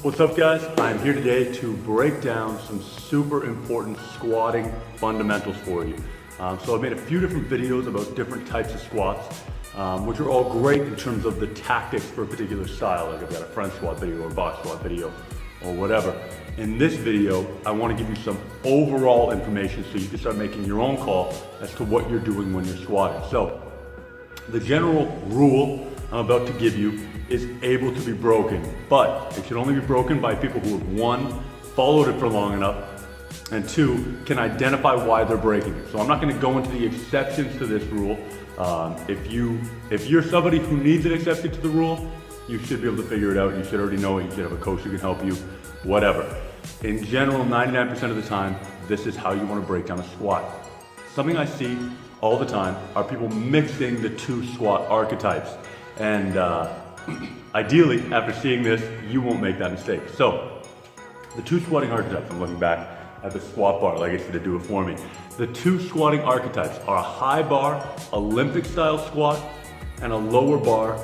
What's up guys? I'm here today to break down some super important squatting fundamentals for you. So I've made a few different videos about different types of squats, which are all great in terms of the tactics for a particular style. Like I've got a front squat video or a box squat video or whatever. In this video, I want to give you some overall information so you can start making your own call as to what you're doing when you're squatting. So the general rule I'm about to give you is able to be broken, but it should only be broken by people who have one, followed it for long enough, and two, can identify why they're breaking it. So I'm not going to go into the exceptions to this rule. If you're somebody who needs an exception to the rule, you should be able to figure it out. You should already know it. You should have a coach who can help you, whatever. In general, 99% of the time, this is how you want to break down a squat. Something I see all the time are people mixing the two squat archetypes. And ideally, after seeing this, you won't make that mistake. So, the two squatting archetypes, I'm looking back at the squat bar like it's gonna do it for me. The two squatting archetypes are a high bar, Olympic style squat, and a lower bar,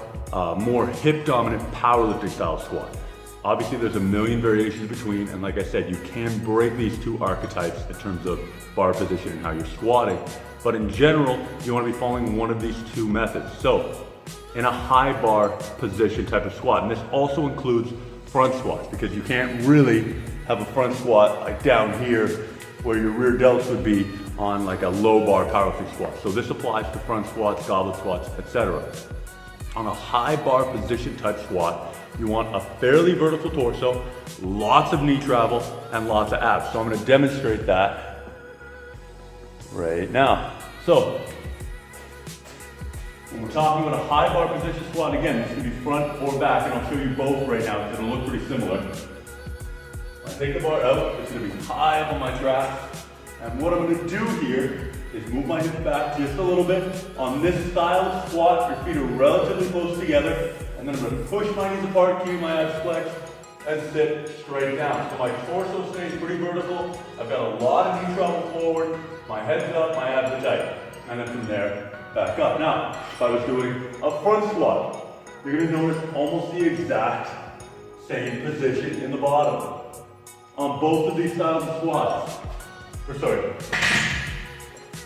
more hip dominant powerlifting style squat. Obviously there's a million variations between, and like I said, you can break these two archetypes in terms of bar position and how you're squatting. But in general, you wanna be following one of these two methods. So, in a high bar position type of squat, and this also includes front squats, because you can't really have a front squat like down here where your rear delts would be on like a low bar powerlifting squat. So this applies to front squats, goblet squats, etc. On a high bar position type squat, you want a fairly vertical torso, lots of knee travel, and lots of abs. So I'm going to demonstrate that right now. So when we're talking about a high bar position squat, again, this can be front or back, and I'll show you both right now because it'll look pretty similar. When I take the bar out, it's going to be high up on my traps, and what I'm going to do here is move my hips back just a little bit. On this style of squat, your feet are relatively close together, and then I'm going to push my knees apart, keep my abs flexed, and sit straight down. So my torso stays pretty vertical. I've got a lot of knee travel forward, my head's up, my abs are tight, and then from there, back up. Now, if I was doing a front squat, you're going to notice almost the exact same position in the bottom on both of these styles of squats.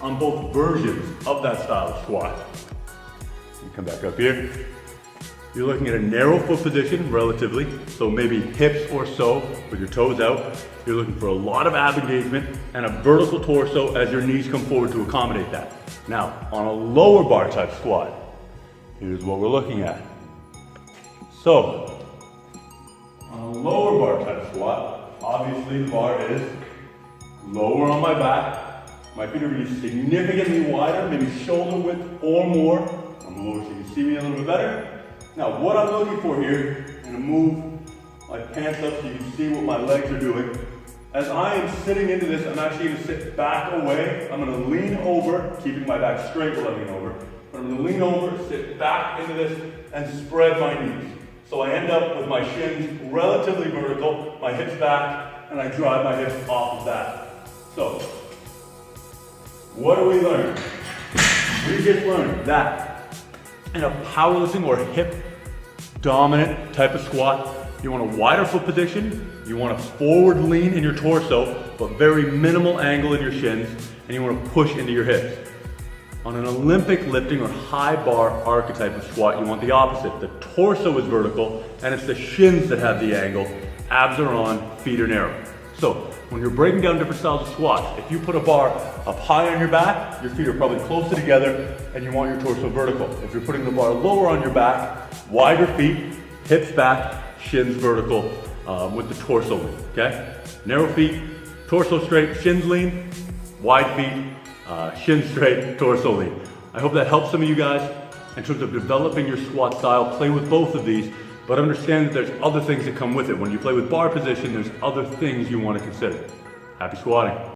On both versions of that style of squat. You come back up here. You're looking at a narrow foot position, relatively, so maybe hips or so with your toes out. You're looking for a lot of ab engagement and a vertical torso as your knees come forward to accommodate that. Now, on a lower bar type squat, here's what we're looking at. So, on a lower bar type squat, obviously the bar is lower on my back. My feet are going to be significantly wider, maybe shoulder width or more. I'm going to lower so you can see me a little bit better. Now, what I'm looking for here, I'm going to move my pants up so you can see what my legs are doing. As I am sitting into this, I'm actually going to sit back away. I'm going to lean over, keeping my back straight while I lean over. But I'm going to lean over, sit back into this, and spread my knees. So I end up with my shins relatively vertical, my hips back, and I drive my hips off of that. So, what do we learn? We just learned that in a powerlifting or hip dominant type of squat, you want a wider foot position, you want a forward lean in your torso, but very minimal angle in your shins, and you want to push into your hips. On an Olympic lifting or high bar archetype of squat, you want the opposite. The torso is vertical, and it's the shins that have the angle. Abs are on, feet are narrow. So, when you're breaking down different styles of squats, if you put a bar up high on your back, your feet are probably closer together, and you want your torso vertical. If you're putting the bar lower on your back, wider feet, hips back, shins vertical, with the torso lean, okay? Narrow feet, torso straight, shins lean, wide feet, shins straight, torso lean. I hope that helps some of you guys in terms of developing your squat style. Play with both of these, but understand that there's other things that come with it. When you play with bar position, there's other things you want to consider. Happy squatting.